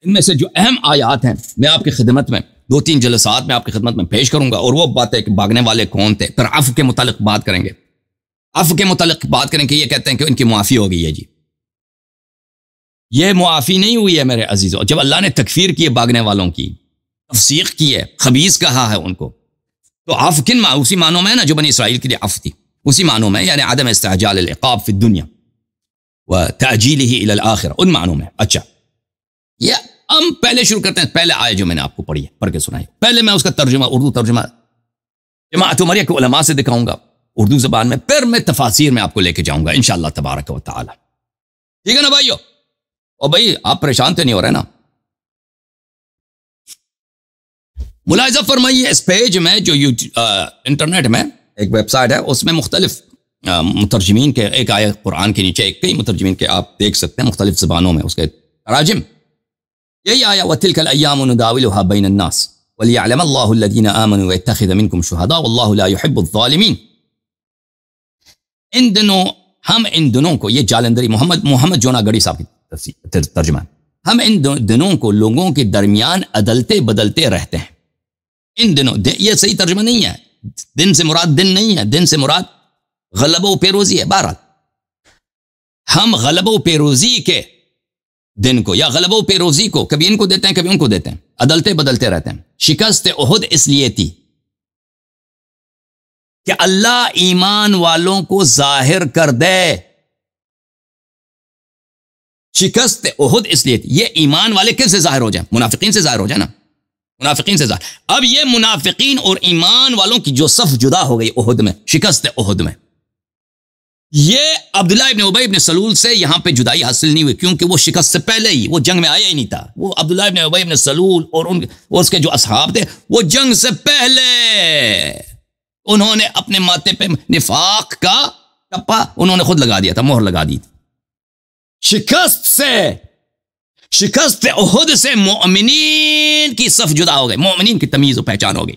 ان میں سے جو اہم آیات ہیں میں آپ کی خدمت میں 2-3 جلسات میں آپ کی خدمت میں پیش کروں گا، اور وہ باتیں کہ بھاگنے والے کون تھے، پھر عفو کے متعلق بات کریں گے، عفو کے متعلق بات کریں کہ یہ کہتے ہیں کہ ان کی معافی ہو گئی ہے جی، یہ معافی نہیں ہوئی ہے میرے عزیزوں۔ جب اللہ نے تکفیر کی ہے بھاگنے والوں کی، تفسیق کی ہے، خبیث کہا ہے ان کو، تو عفو کن اسی معنوں میں نا جو بنی اسرائیل کے لیے عفو تھی، اسی معنوں میں، یعنی عدم استعجال العقاب فی الدنیا وتعجیلہ الی الآخرہ، ان معنوں میں۔ اچھا، یہ ہم پہلے شروع کرتے ہیں، پہلے آیت جو میں نے آپ کو پڑھی ہے، پڑھ کے سنائی، پہلے میں اس کا ترجمہ، اردو ترجمہ جماعت عمریہ کے علماء سے دکھاؤں گا اردو زبان میں، پھر میں تفاسیر میں آپ کو لے کے جاؤں گا انشاءاللہ تبارک و تعالی۔ ٹھیک ہے نا بھائیو؟ اور بھائی آپ پریشان تو نہیں ہو رہے نا؟ ملاحظہ فرمائیے، اس پیج میں جو انٹرنیٹ میں ایک ویب سائٹ ہے، اس میں مختلف مترجمین کے، ایک آیت قرآن کے نیچے کئی مترجمین کے آپ دیکھ سکتے ہیں مختلف زبانوں میں اس کے تراجم۔ یہی آیا وَتِلْكَ الْأَيَّامُ نُدَاوِلُهَا بَيْنَ النَّاسِ وَلِيَعْلَمَ اللَّهُ الَّذِينَ آمَنُوا وَيَتَّخِذَ مِنكُمْ شُهَدَاءَ وَاللَّهُ لَا يُحِبُّ الظَّالِمِينَ۔ ان دنوں کو، یہ جالندری محمد جونا گڑی صاحب کی ترجمہ ہے، ہم ان دنوں کو لوگوں کے درمیان عدلتے بدلتے رہتے ہیں۔ ان دنوں، یہ صحیح ترجمہ نہیں ہے، دن سے مراد دن نہیں ہے، دن سے مراد غلبہ و پیروزی ہے۔ بہرحال ہم غلبہ و پیروزی کے دن کو یا غلبہ و پیروزی کو کبھی ان کو دیتے ہیں کبھی ان کو دیتے ہیں، عدلتے بدلتے رہتے ہیں۔ شکست احد اس لیے تھی کہ اللہ ایمان والوں کو ظاہر کر دے، شکست احد اس لیے تھی، یہ ایمان والے کس سے ظاہر ہو جائیں؟ منافقین سے ظاہر ہو جائیں نا، منافقین سے ظاہر۔ اب یہ منافقین اور ایمان والوں کی جو صف جدا ہو گئی احد میں، شکست احد میں، یہ عبداللہ ابن ابی ابن سلول سے یہاں پہ جدائی حاصل نہیں ہوئی، کیونکہ وہ شکست سے پہلے ہی، وہ جنگ میں آیا ہی نہیں تھا۔ وہ عبداللہ ابن ابی ابن سلول اور اس کے جو اصحاب تھے، وہ جنگ سے پہلے انہوں نے اپنے ماتھے پہ نفاق کا ٹپا انہوں نے خود لگا دیا تھا، مہر لگا دی تھی۔ شکست احد سے مومنین کی صف جدا ہو گئی، مومنین کی تمیز و پہچان ہو گئی۔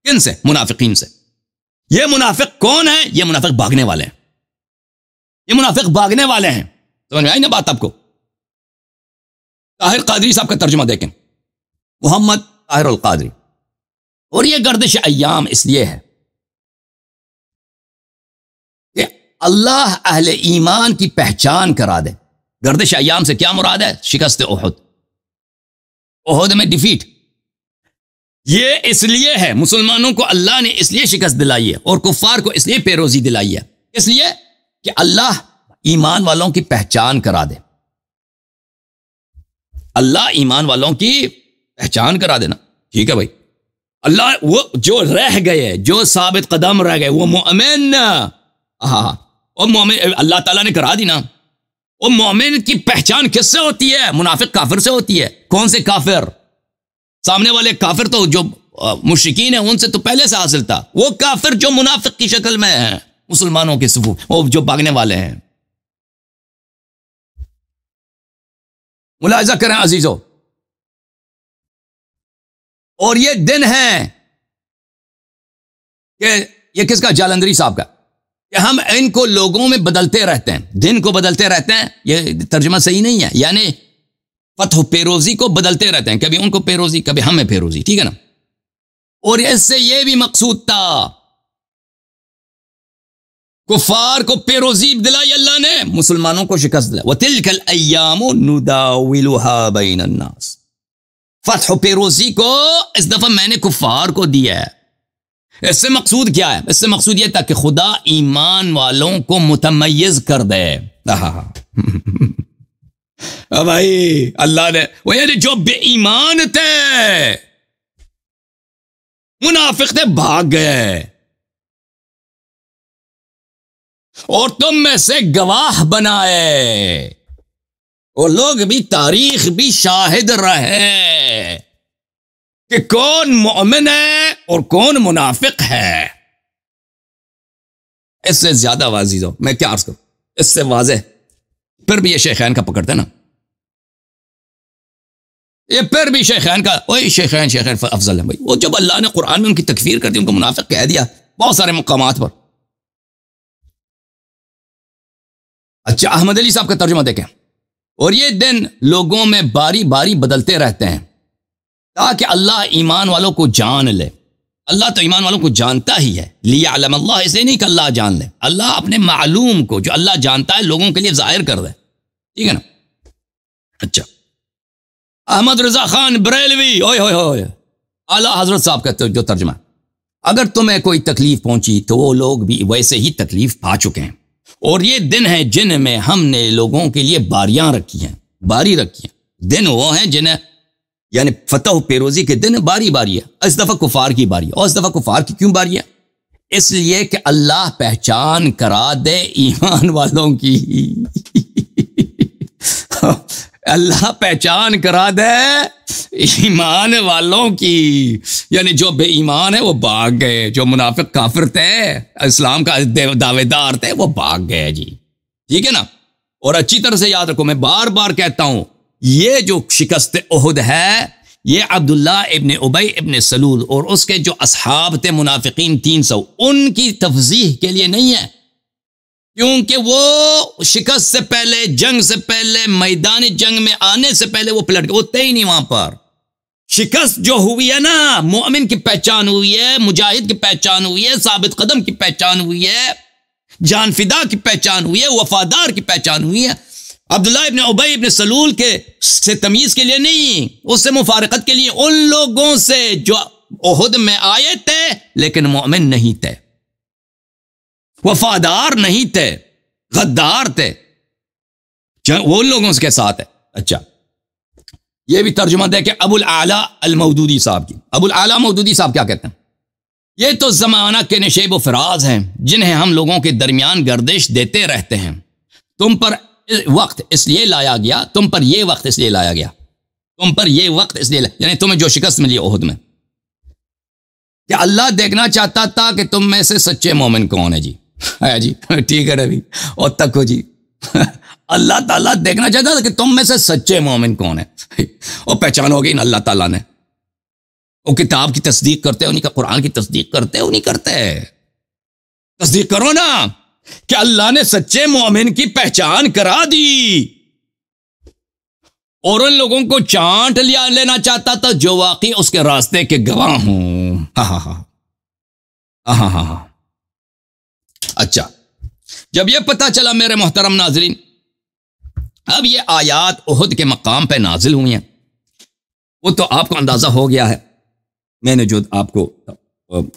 کن سے؟ منافقین سے۔ یہ منافق کون ہے؟ یہ منافق بھاگنے والے ہیں، یہ منافق بھاگنے والے ہیں۔ سمجھ میں آئی نا بات آپ کو؟ طاہر قادری صاحب کا ترجمہ دیکھیں، محمد طاہر القادری۔ اور یہ گردش ایام اس لیے ہے کہ اللہ اہل ایمان کی پہچان کرا دے۔ گردش ایام سے کیا مراد ہے؟ شکست احد، احد میں ڈیفیٹ۔ یہ اس لیے ہے، مسلمانوں کو اللہ نے اس لیے شکست دلائی ہے اور کفار کو اس لیے پیروزی دلائی ہے، اس لیے کہ اللہ ایمان والوں کی پہچان کرا دے۔ اللہ ایمان والوں کی پہچان کرا دینا، ٹھیک ہے بھائی۔ اللہ وہ جو رہ گئے، جو ثابت قدم رہ گئے، وہ مومن، اور مومن اللہ تعالیٰ نے کرا دی نا۔ وہ مومن کی پہچان کس سے ہوتی ہے؟ منافق کافر سے ہوتی ہے۔ کون سے کافر؟ سامنے والے کافر تو جو مشرکین ہیں ان سے تو پہلے سے حاصل تھا، وہ کافر جو منافق کی شکل میں ہیں مسلمانوں کے صفوف، وہ جو بھاگنے والے ہیں۔ ملاحظہ کریں عزیزو، اور یہ دن ہے کہ یہ کس کا؟ جالندری صاحب کا، کہ ہم ان کو لوگوں میں بدلتے رہتے ہیں، دن کو بدلتے رہتے ہیں۔ یہ ترجمہ صحیح نہیں ہے، یعنی فتح و پیروزی کو بدلتے رہتے ہیں، کبھی ان کو پیروزی کبھی ہمیں پیروزی، ٹھیک ہے نا؟ اور اس سے یہ بھی مقصود تھا، کفار کو پیروزی دلائی اللہ نے، مسلمانوں کو شکست دلائی۔ وَتِلْكَ الْأَيَّامُ نُدَاوِلُهَا بَيْنَ النَّاسِ، فتح و پیروزی کو اس دفعہ میں نے کفار کو دیا ہے۔ اس سے مقصود کیا ہے؟ اس سے مقصود یہ تھا کہ خدا ایمان والوں کو متمیز کر دے۔ بھائی اللہ نے، وہ یعنی جو بے ایمان تھے، منافق تھے، بھاگ گئے، اور تم میں سے گواہ بنائے، اور لوگ بھی، تاریخ بھی شاہد رہے کہ کون مومن ہے اور کون منافق ہے۔ اس سے زیادہ واضح ہو میں کیا عرض کروں، اس سے واضح پھر بھی یہ شیخین کا پکڑتے نا، یہ پھر بھی شیخین کا، وہی شیخین افضل ہیں بھائی۔ وہ جب اللہ نے قرآن میں ان کی تکفیر کر دی، ان کو منافق کہہ دیا بہت سارے مقامات پر۔ اچھا احمد علی صاحب کا ترجمہ دیکھیں، اور یہ دن لوگوں میں باری باری بدلتے رہتے ہیں تاکہ اللہ ایمان والوں کو جان لے. اللہ تو ایمان والوں کو جانتا ہی ہے. لیعلم اللہ، اس لیے نہیں کہ اللہ جان لے، اللہ اپنے معلوم کو جو اللہ جانتا ہے لوگوں کے لیے ظاہر کر دے. ٹھیک ہے نا؟ اچھا، احمد رضا خان بریلوی اوئے ہوئے ہوئے اعلیٰ حضرت صاحب کہتے جو ترجمہ، اگر تمہیں کوئی تکلیف پہنچی تو وہ لوگ بھی ویسے ہی تکلیف پا چکے ہیں، اور یہ دن ہیں جن میں ہم نے لوگوں کے لیے باریاں رکھی ہیں. باری رکھی ہیں، دن وہ ہیں جنہیں یعنی فتح و پیروزی کے دن باری باری ہے. اس دفعہ کفار کی باری ہے. اور اس دفعہ کفار کی کیوں باری ہے؟ اس لیے کہ اللہ پہچان کرا دے ایمان والوں کی. اللہ پہچان کرا دے ایمان والوں کی، یعنی جو بے ایمان ہے وہ بھاگ گئے، جو منافق کافر تھے، اسلام کا دعوے دار تھے، وہ بھاگ گئے جی. ٹھیک ہے نا؟ اور اچھی طرح سے یاد رکھو، میں بار بار کہتا ہوں، یہ جو شکست احد ہے یہ عبداللہ ابن ابی ابن سلول اور اس کے جو اصحاب تھے منافقین 300 ان کی تفضیح کے لیے نہیں ہے، کیونکہ وہ شکست سے پہلے، جنگ سے پہلے، میدان جنگ میں آنے سے پہلے وہ پلٹ گئے، وہ تھے ہی نہیں وہاں پر. شکست جو ہوئی ہے نا، مومن کی پہچان ہوئی ہے، مجاہد کی پہچان ہوئی ہے، ثابت قدم کی پہچان ہوئی ہے، جان فدا کی پہچان ہوئی ہے، وفادار کی پہچان ہوئی ہے. عبداللہ ابن ابی ابن سلول کے سے تمیز کے لیے نہیں، اس سے مفارقت کے لیے. ان لوگوں سے جو احد میں آئے تھے لیکن مومن نہیں تھے، وفادار نہیں تھے، غدار تھے، وہ لوگوں کے ساتھ ہے. اچھا، یہ بھی ترجمہ دے کہ ابو الاعلی المودودی صاحب کی. ابو الاعلی مودودی صاحب کیا کہتے ہیں؟ یہ تو زمانہ کے نشیب و فراز ہیں جنہیں ہم لوگوں کے درمیان گردش دیتے رہتے ہیں. تم پر وقت اس لیے لایا گیا، تم پر یہ وقت اس لیے لایا گیا، تم پر یہ وقت اس لیے یعنی تمہیں جو شکست ملی احد میں، کہ اللہ دیکھنا چاہتا تھا کہ تم میں سے سچے مومن کون ہے. جی ہے جی، ٹھیک ہے ربی اور تک ہو جی. اللہ تعالیٰ دیکھنا چاہتا تھا کہ تم میں سے سچے مومن کون ہے، اور پہچان ہو گئی نا اللہ تعالیٰ نے. وہ کتاب کی تصدیق کرتے، انہیں کا قرآن کی تصدیق کرتے، انہیں کرتے تصدیق کرو نا کہ اللہ نے سچے مومن کی پہچان کرا دی، اور ان لوگوں کو چانٹ لینا چاہتا تھا جو واقعی اس کے راستے کے گواہ ہوں. ہاں. اچھا، جب یہ پتہ چلا میرے محترم ناظرین، اب یہ آیات احد کے مقام پہ نازل ہوئی ہیں، وہ تو آپ کو اندازہ ہو گیا ہے. میں نے جو آپ کو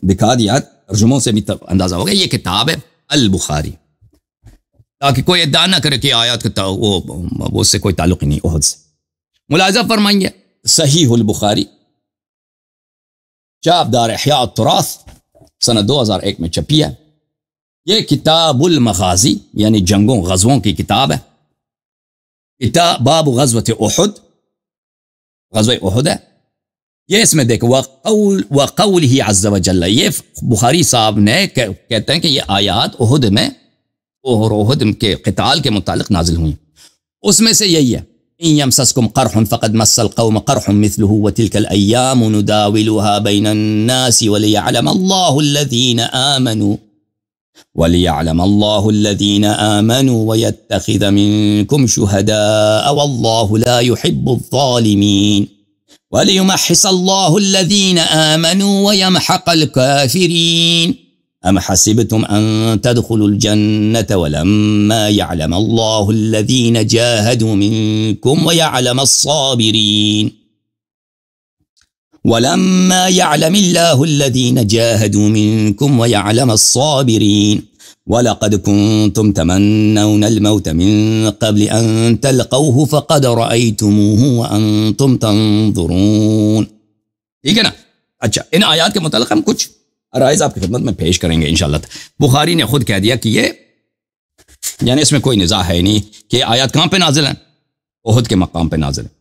دکھا دیا ترجموں سے بھی اندازہ ہو گیا، یہ کتاب ہے البخاری، تاکہ کوئی ادعا نہ کرے کہ آیات کا وہ اس سے کوئی تعلق ہی نہیں احد سے. ملاحظہ فرمائیے، صحیح البخاری چاپ دار احیاء التراث سنہ 2001 میں چھپی ہے. یہ کتاب المغازی یعنی جنگوں غزووں کی کتاب ہے. کتاب باب غزوۃ احد، غزوہ احد ہے یہ. اس میں دیکھو وقولہ عز وجل، یہ بخاری صاحب نے کہتے ہیں کہ یہ آیات احد میں اور احد کے قتال کے متعلق نازل ہوئی. اس میں سے یہی ہے، ان یمسسکم قرح فقد مس القوم قرح مثله وتلك الايام نداولها بين الناس وليعلم الله الذين آمنوا ويتخذ منكم شهداء والله لا يحب الظالمين وليمحص الله الذين آمنوا ويمحق الكافرين أم حسبتم أن تدخلوا الجنة ولما يعلم الله الذين جاهدوا منكم ويعلم الصابرين ولما يعلم الله الذين جاهدوا منكم ويعلم الصابرين وَلَقَدْ كُنْتُمْ تَمَنَّوْنَ الْمَوْتَ مِنْ قَبْلِ أَنْ تَلْقَوْهُ فَقَدْ رَأَيْتُمُوهُ وَأَنْتُمْ تَنْظُرُونَ. ٹھیک ہے نا؟ اچھا، ان آیات کے متعلق ہم کچھ عرائض آپ کی خدمت میں پیش کریں گے انشاءاللہ. بخاری نے خود کہہ دیا کہ یہ یعنی اس میں کوئی نزاع ہے نہیں کہ آیات کہاں پہ نازل ہیں، احد کے مقام پہ نازل ہیں.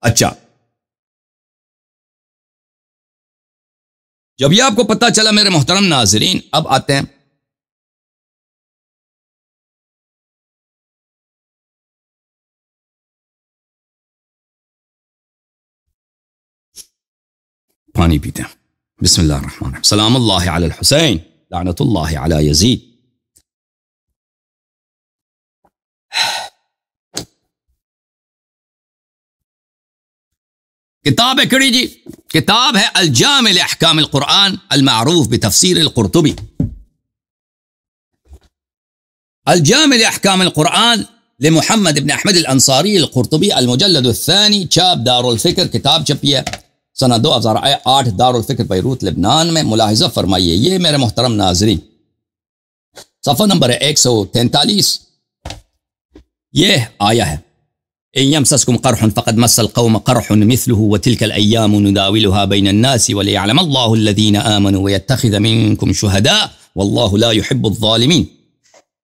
اچھا، جب یہ آپ کو پتہ چلا میرے محترم ناظرین، اب آتے ہیں پانی پیتے ہیں. بسم اللہ الرحمن الرحیم. سلام اللہ علی الحسین لعنت اللہ علی یزید. کتاب ہے کڑی جی، کتاب ہے الجامع لاحکام القرآن المعروف بتفسیر القرطبی. الجامع لاحکام القرآن لمحمد ابن احمد الانصاری القرطبی المجلد الثانی، چھاپ دار الفکر، کتاب چھپی ہے سنہ 2008 دار الفکر بیروت لبنان میں. ملاحظہ فرمائیے، یہ میرے محترم ناظرین صفحہ نمبر ہے 143. یہ آیا ہے إن يمسسكم قرح فقد مس القوم قرح مثله وتلك الأيام نداولها بين الناس وليعلم الله الذين آمنوا ويتخذ منكم شهداء والله لا يحب الظالمين.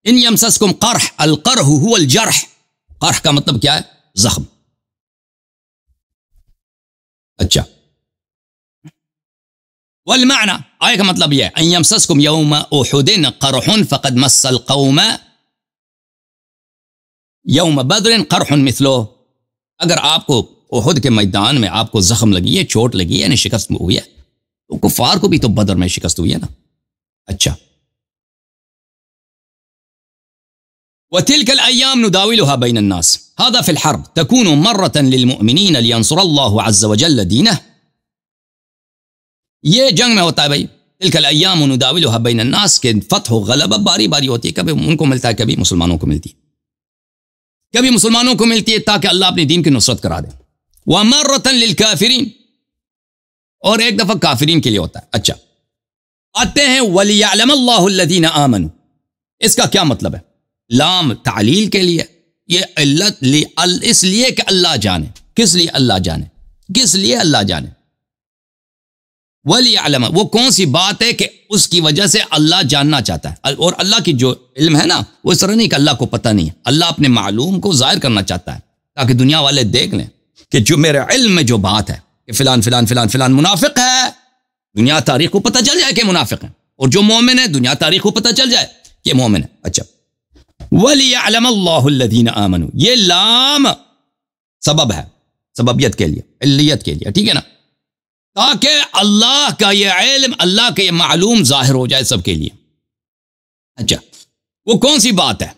إن يمسسكم قرح، القرح هو الجرح. قرح کا مطلب کیا ہے؟ زخم. اچھا، والمعنى آئے کا مطلب یہ ہے ان يمسسكم يوم احد قرح فقد مس القوم یوم بدر قرح مثلو. اگر آپ کو احد کے میدان میں آپ کو زخم لگی ہے، چوٹ لگی ہے، یعنی شکست ہوئی ہے، تو کفار کو بھی تو بدر میں شکست ہوئی ہے نا. اچھا، وتلك الأيام نداولها بين الناس هذا في الحرب تكون مرة للمؤمنين لينصر الله عز وجل دينه. یہ جنگ میں ہوتا ہے بھائی، تلك الأيام نداولها بين الناس کہ فتح و غلبہ باری باری ہوتی ہے، کبھی ان کو ملتا ہے، کبھی مسلمانوں کو ملتی ہے، کبھی مسلمانوں کو ملتی ہے تاکہ اللہ اپنے دین کی نصرت کرا دے. وَمَرَّةً لِلْكَافِرِينَ، اور ایک دفعہ کافرین کے لیے ہوتا ہے. اچھا، آتے ہیں وَلِيَعْلَمَ اللَّهُ الَّذِينَ آمَنُوا. اس کا کیا مطلب ہے؟ لام تعلیل کے لیے، یہ علت اس لیے کہ اللہ جانے. کس لیے اللہ جانے؟ کس لیے اللہ جانے؟ وَلِيَعْلَمَ، وہ کون سی بات ہے کہ اس کی وجہ سے اللہ جاننا چاہتا ہے. اور اللہ کی جو علم ہے نا، وہ اس طرح نہیں کہ اللہ کو پتہ نہیں ہے، اللہ اپنے معلوم کو ظاہر کرنا چاہتا ہے تاکہ دنیا والے دیکھ لیں کہ جو میرے علم میں جو بات ہے کہ فلان فلان فلان فلان منافق ہے، دنیا تاریخ کو پتہ چل جائے کہ منافق ہے، اور جو مومن ہے دنیا تاریخ کو پتہ چل جائے کہ مومن ہے. اچھا، وَلِيَعْلَمَ اللَّهُ الَّذِينَ آمَنُوا، یہ لام سبب ہے، سببیت کے لیے، علیت کے لیے، ٹھیک ہے نا، تاکہ اللہ کا یہ علم، اللہ کا یہ معلوم ظاہر ہو جائے سب کے لیے. اچھا، وہ کون سی بات ہے؟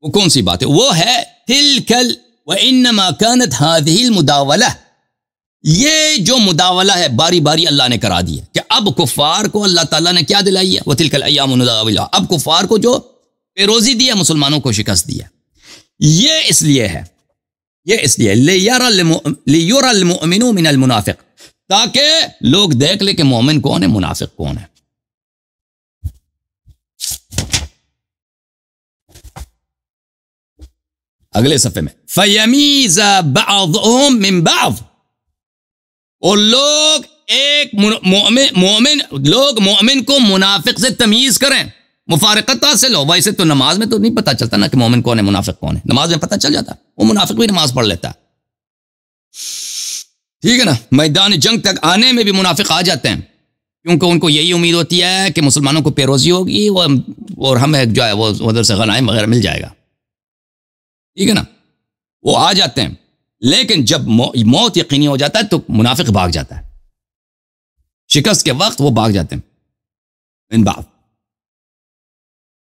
وہ کون سی بات ہے؟ وہ ہے تلک وَإِنَّمَا كَانَتْ هَذِهِ الْمُدَاوَلَةِ. یہ جو مداولہ ہے باری باری اللہ نے کرا دی ہے کہ اب کفار کو اللہ تعالیٰ نے کیا دلائی ہے؟ وَتِلْكَ الْأَيَّامُ نُدَاوِلُهَا، اب کفار کو جو پیروزی دی ہے، مسلمانوں کو شکست دی ہے. یہ اس لیے ہے، یہ اس لیے لِيُرَى الْمُؤْمِنُ مِنَ الْمُنَافِقِ، تاکہ لوگ دیکھ لیں کہ مومن کون ہے، منافق کون ہے. اگلے صفحے میں فَيَمِيزَ بَعْضُهُمْ مِنْ بَعْضٍ، اور لوگ ایک مومن کو منافق سے تمیز کریں، مفارقت حاصل ہو. ویسے تو نماز میں تو نہیں پتہ چلتا نا کہ مومن کون ہے، منافق کون ہے. نماز میں پتہ چل جاتا، وہ منافق بھی نماز پڑھ لیتا ہے، ٹھیک ہے نا. میدان جنگ تک آنے میں بھی منافق آ جاتے ہیں، کیونکہ ان کو یہی امید ہوتی ہے کہ مسلمانوں کو پیروزی ہوگی اور ہمیں جو ہے وہ ادھر سے غنائم وغیرہ مل جائے گا، ٹھیک ہے نا. وہ آ جاتے ہیں، لیکن جب موت یقینی ہو جاتا ہے تو منافق بھاگ جاتا ہے. شکست کے وقت وہ بھاگ جاتے ہیں ان بعد.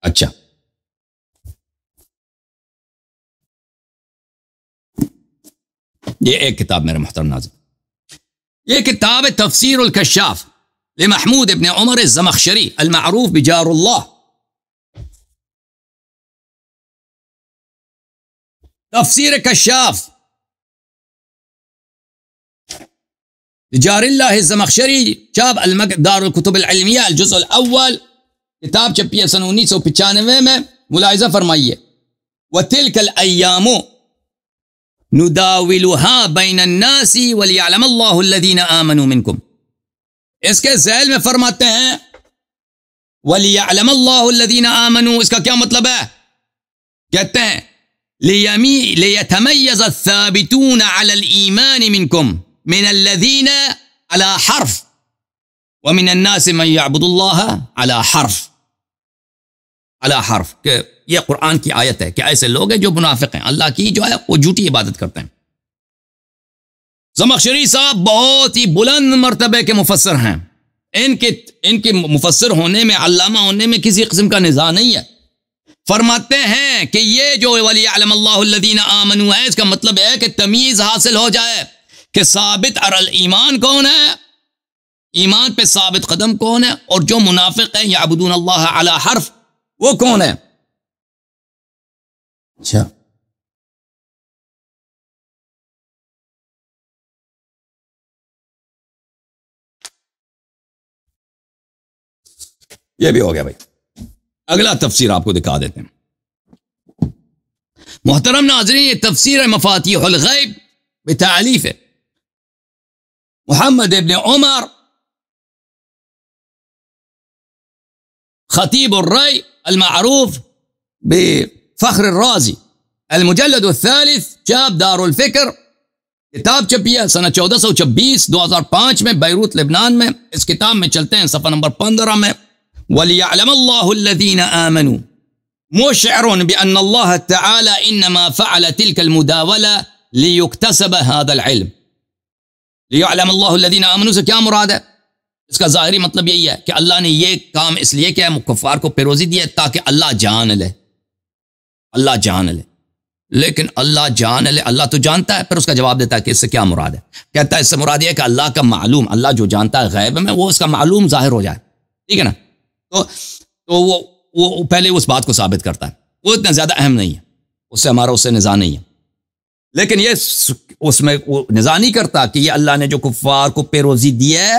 اچھا، یہ ایک کتاب میرے محترم ناظرین، یہ کتاب ہے تفسیر الکشاف لمحمود ابن عمر الزمخشری المعروف بجار اللہ. تفسیر کشاف جار اللہ الزمخشری، چاپ دار الکتب العلمیہ، الجزء الاول، کتاب چھپی ہے سن 1995 میں. ملاحظہ فرمائیے، وَتِلْكَ الْأَيَّامُ نُدَاوِلُهَا بَيْنَ النَّاسِ وَلِيَعْلَمَ اللَّهُ الَّذِينَ آمَنُوا مِنْكُمْ. اس کے ذیل میں فرماتے ہیں وَلِيَعْلَمَ اللَّهُ الَّذِينَ آمَنُوا، اس کا کیا مطلب ہے؟ کہتے ہیں لِيَتَمَيَّزَ الثَّابِتُونَ عَلَى الْإِيمَانِ مِنْكُمْ مِنَ الَّذِينَ عَلَى حَرْفٍ وَمِنَ النَّاسِ مَنْ يَعْبُدُ اللَّهَ عَلَى حَرْفٍ. عَلَى حَرْفٍ کہ یہ قرآن کی آیت ہے کہ ایسے لوگ ہیں جو منافق ہیں، اللہ کی جو ہے وہ جھوٹی عبادت کرتے ہیں. زمخشری صاحب بہت ہی بلند مرتبے کے مفسر ہیں، ان کے مفسر ہونے میں، علامہ ہونے میں کسی قسم کا نزاع نہیں ہے. فرماتے ہیں کہ یہ جو وَلِيَعْلَمَ اللَّهُ الَّذِينَ آمَنُوا ہے، اس کا مطلب ہے کہ تمیز حاصل ہو جائے کہ ثابت علی الایمان کون ہے، ایمان پہ ثابت قدم کون ہے، اور جو منافق ہے یعبدون اللہ علی حرف وہ کون ہے؟ اچھا یہ بھی ہو گیا بھائی، اگلا تفسیر آپ کو دکھا دیتے ہیں۔ محترم ناظرین، یہ تفسیر مفاتیح الغیب بتعلیف محمد ابن عمر خطیب الرأی المعروف بفخر الرازی، المجلد الثالث، جاب دار الفکر، کتاب چھپی ہے سنہ 1426 2005 میں بیروت لبنان میں۔ اس کتاب میں چلتے ہیں صفحہ نمبر 15 میں، وَلِيَعْلَمَ اللَّهُ الَّذِينَ آمَنُوا مُشْعِرٌ بِأَنَّ اللَّهَ تَعَالَى إِنَّمَا فَعَلَ تِلْكَ الْمُدَاوَلَةَ لِيُكْتَسَبَ هَذَا الْعِلْمِ۔ لِيَعْلَمَ اللَّهُ الَّذِينَ آمَنُوا سے کیا مراد ہے؟ اس کا ظاہری مطلب یہی ہے کہ اللہ نے یہ کام اس لیے کیا ہے، کفار کو پیروزی دی ہے تاکہ اللہ جان لے، اللہ جان لے۔ لیکن اللہ جان لے، اللہ تو جانتا ہے، پھر اس کا جواب دیتا ہے کہ اس سے کیا مراد ہے۔ کہتا ہے اس سے مراد یہ ہے کہ اللہ کا معلوم، اللہ جو جانتا ہے غیب میں، وہ اس کا معلوم ظاہر ہو جائے، ٹھیک ہے نا؟ تو وہ پہلے اس بات کو ثابت کرتا ہے، وہ اتنا زیادہ اہم نہیں ہے، اس سے ہمارا اس سے نزاع نہیں ہے۔ لیکن یہ اس میں وہ نزاع نہیں کرتا کہ یہ اللہ نے جو کفار کو پیروزی دی ہے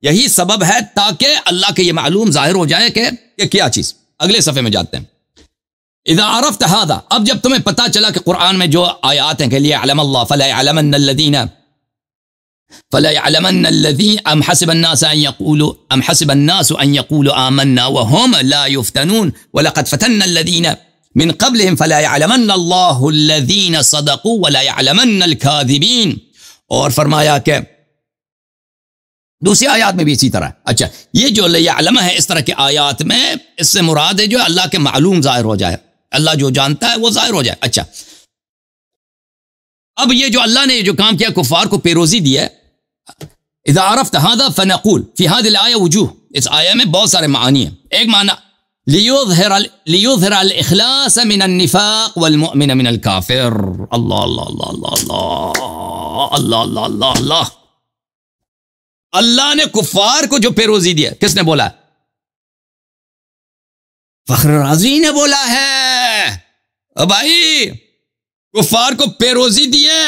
یہی سبب ہے تاکہ اللہ کے یہ معلوم ظاہر ہو جائے کہ کیا چیز۔ اگلے صفحے میں جاتے ہیں۔ اذا عرفت هذا، اب جب تمہیں پتا چلا کہ قرآن میں جو آیات ہیں کہ لیعلم اللہ فلا يعلمن الذین ام حسب الناس ان يقولوا آمنا وهم لا يفتنون ولقد فتنا الذین من قبلهم فلا يعلمن اللہ الذین صدقوا ولا يعلمن الكاذبین۔ اور فرمایا کہ دوسری آیات میں بھی اسی طرح۔ اچھا، یہ جو لیعلم ہے اس طرح کے آیات میں، اس سے مراد ہے جو اللہ کے معلوم ظاہر ہو جائے، اللہ جو جانتا ہے وہ ظاہر ہو جائے۔ اچھا، اب یہ جو اللہ نے جو کام کیا کفار کو پیروزی دی ہے، اذا عرفت هذا فنقول فی هذه الآیہ وجوہ، اس آیہ میں بہت سارے معانی ہیں۔ ایک معنی لیظہر الاخلاص من النفاق والمؤمن من الکافر۔ اللہ اللہ اللہ اللہ اللہ اللہ اللہ اللہ، اللہ نے کفار کو جو پیروزی دی ہے، کس نے بولا ہے؟ فخر رازی نے بولا ہے۔ بھائی کفار کو پیروزی دی ہے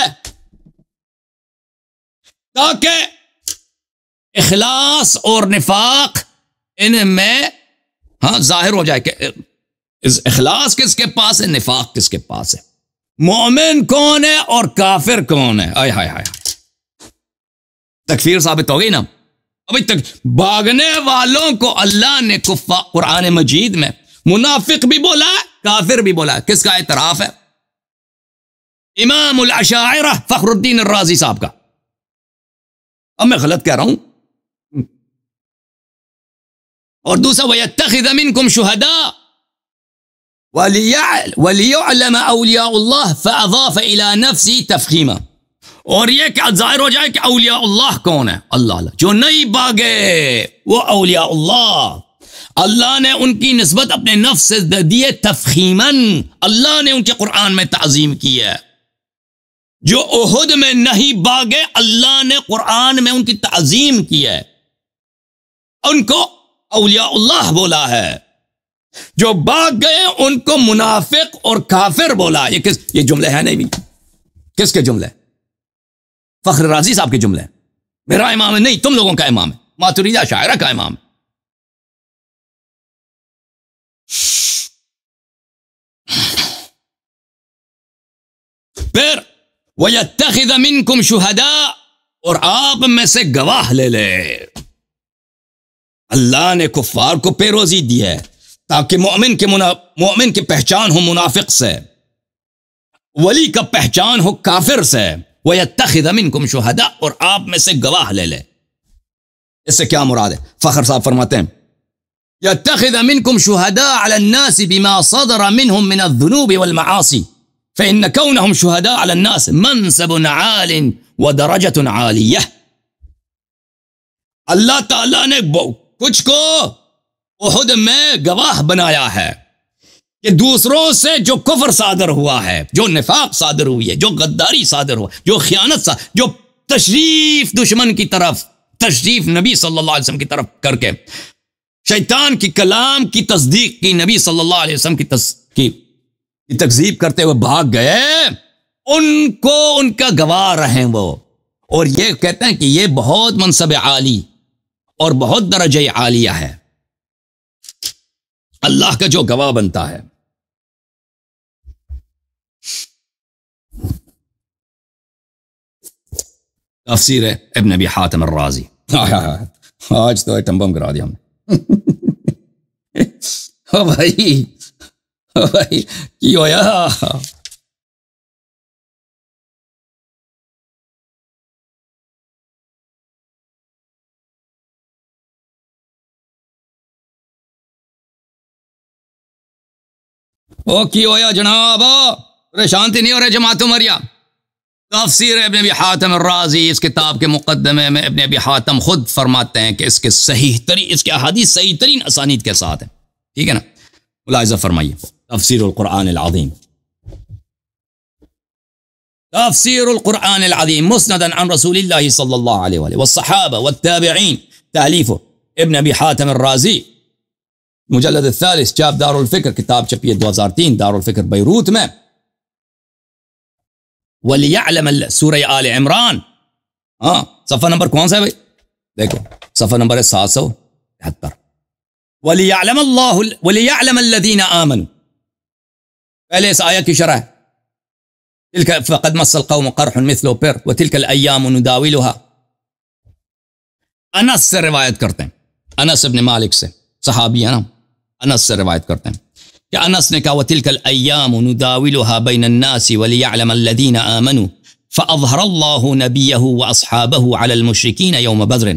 تاکہ اخلاص اور نفاق ان میں ظاہر ہو جائے کہ اخلاص کس کے پاس ہے، نفاق کس کے پاس ہے، مومن کون ہے اور کافر کون ہے۔ آئے ہائے ہائے، تکفیر ثابت ہو گئی نا۔ ابھی تک بھاگنے والوں کو اللہ نے قرآن مجید میں منافق بھی بولا ہے، کافر بھی بولا ہے۔ کس کا اعتراف ہے؟ امام الاشاعرہ فخر الدین الرازی صاحب کا۔ اب میں غلط کہہ رہا ہوں۔ اور دوسرا وَيَتَّخِذَ مِنْكُمْ شُهَدَاءَ وَلِيُعْلَمَ أَوْلِيَاءُ اللَّهِ فَأَضَافَ إِلَى نَفْسِهِ تَفْخِيمًا۔ اور یہ کہ ظاہر ہو جائے کہ اولیاء اللہ کون ہے، اللہ جو نہیں باغے وہ اولیاء اللہ، اللہ نے ان کی نسبت اپنے نفس سے دیے تفخیماً، اللہ نے ان کے قرآن میں تعظیم کی ہے۔ جو احد میں نہیں باغے اللہ نے قرآن میں ان کی تعظیم کی ہے، ان کو اولیاء اللہ بولا ہے۔ جو باغ گئے ان کو منافق اور کافر بولا۔ یہ جملے ہیں نہیں بھی، کس کے جملے؟ فخر رازی صاحب کے جملے۔ میرا امام ہے نہیں، تم لوگوں کا امام ہے، ماتریدی شاعرہ کا امام ہے۔ پھر وَيَتَّخِذَ مِنْكُمْ شُهَدَاءَ، اور آپ میں سے گواہ لے لے۔ اللہ نے کفار کو پیروزی دی ہے تاکہ مومن کی پہچان ہو منافق سے، ولی کا پہچان ہو کافر سے۔ وَيَتَّخِذَ مِنْكُمْ شُهَدَاءَ، اور آپ میں سے گواہ لے لے۔ اس سے کیا مراد ہے؟ فخر صاحب فرماتے ہیں يَتَّخِذَ مِنْكُمْ شُهَدَاءَ عَلَى النَّاسِ بِمَا صَدَرَ مِنْهُمْ مِنَ الذُّنُوبِ وَالْمَعَاصِي فَإِنَّ كَوْنَهُمْ شُهَدَاءَ عَلَى النَّاسِ مَنْصَبٌ عَالٍ وَدَرَجَةٌ عَالِيَةٌ۔ اللہ تعالیٰ نے کچھ کو احد میں گواہ بنایا ہے کہ دوسروں سے جو کفر صادر ہوا ہے، جو نفاق صادر ہوئی ہے، جو غداری صادر ہوا، جو خیانت جو تشریف دشمن کی طرف، تشریف نبی صلی اللہ علیہ وسلم کی طرف کر کے شیطان کی کلام کی تصدیق کی، نبی صلی اللہ علیہ وسلم کی تکذیب کرتے ہوئے بھاگ گئے، ان کو ان کا گواہ رہیں وہ، اور یہ کہتے ہیں کہ یہ بہت منصب عالی اور بہت درجہ عالیہ ہے، اللہ کا جو گواہ بنتا ہے۔ تفسیر ابن ابی حاتم الرازی، آج تو ٹمبم کرا دیا ہم نے بھائی کی ہویا؟ او کی ہویا جناب؟ پریشانتی نہیں ہو رہے جماعت مریا؟ تفسیر ابن ابی حاتم الرازی، اس کتاب کے مقدمے میں ابن ابی حاتم خود فرماتے ہیں کہ اس کے احادیث صحیح ترین اسانید کے ساتھ ہیں، ٹھیک ہے نا؟ ملاحظہ فرمائیے، تفسیر القرآن العظیم، تفسیر القرآن العظیم مسندا عن رسول اللہ صلی اللہ علیہ وآلہ والصحابہ والتابعین، تالیف ابن ابی حاتم الرازی، مجلد الثالث، چاپ دار الفکر، کتاب چھپی ہے 2003 دار الفکر بیروت میں۔ وَلِيَعْلَمَ سورہ آل عمران، ہاں صفحہ نمبر کون سا ہے بھائی؟ دیکھو صفحہ نمبر ہے 773۔ وَلِيَعْلَمَ الَّذِينَ آمَنُوا، پہلے اس آیت کی شرح ہے، تِلْكَ فَقَدْ مَسَّ الْقَوْمُ قَرْحٌ مِثْلُ پھر وَتِلْكَ الْأَيَّامُ نُدَاوِلُهَا، انس سے روایت کرتے ہیں، انس ابن مالک سے، صحابی ہے نا، انس سے روایت کرتے ہیں کہ انس نے کہا وَتِلْكَ الْأَيَّامُ نُدَاوِلُهَا بَيْنَ النَّاسِ وَلِيَعْلَمَ الَّذِينَ آمَنُوا فَأَظْهَرَ اللَّهُ نَبِيَّهُ وَأَصْحَابَهُ عَلَى الْمُشْرِكِينَ يَوْمَ بَدْرٍ،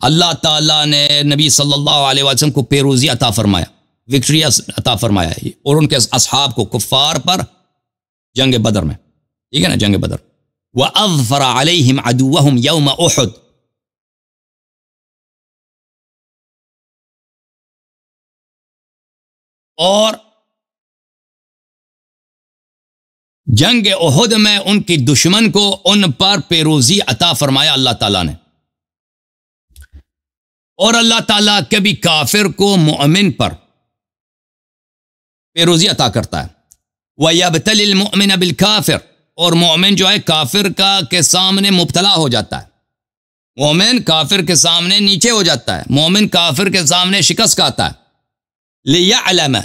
اللہ تعالیٰ نے نبی صلی اللہ علیہ وسلم کو پیروزی عطا فرمایا، وکٹری عطا فرمایا، اور ان کے اصحاب کو کفار پر جنگ بدر میں، ٹھیک ہے نا، جنگ بدر۔ وَأَظْفَرَ عَلَيْهِمْ عَدُوَّهُمْ يَوْمَ أُحُدٍ، اور جنگ احد میں ان کی دشمن کو ان پر پیروزی عطا فرمایا اللہ تعالیٰ نے، اور اللہ تعالیٰ کبھی کافر کو مؤمن پر پیروزی عطا کرتا ہے۔ وَيَبْتَلِ الْمُؤْمِنَ بِالْكَافِرِ، اور مومن جو ہے کافر کے سامنے مبتلا ہو جاتا ہے، مومن کافر کے سامنے نیچے ہو جاتا ہے، مومن کافر کے سامنے شکست کھاتا ہے۔ لِيَعْلَمَ،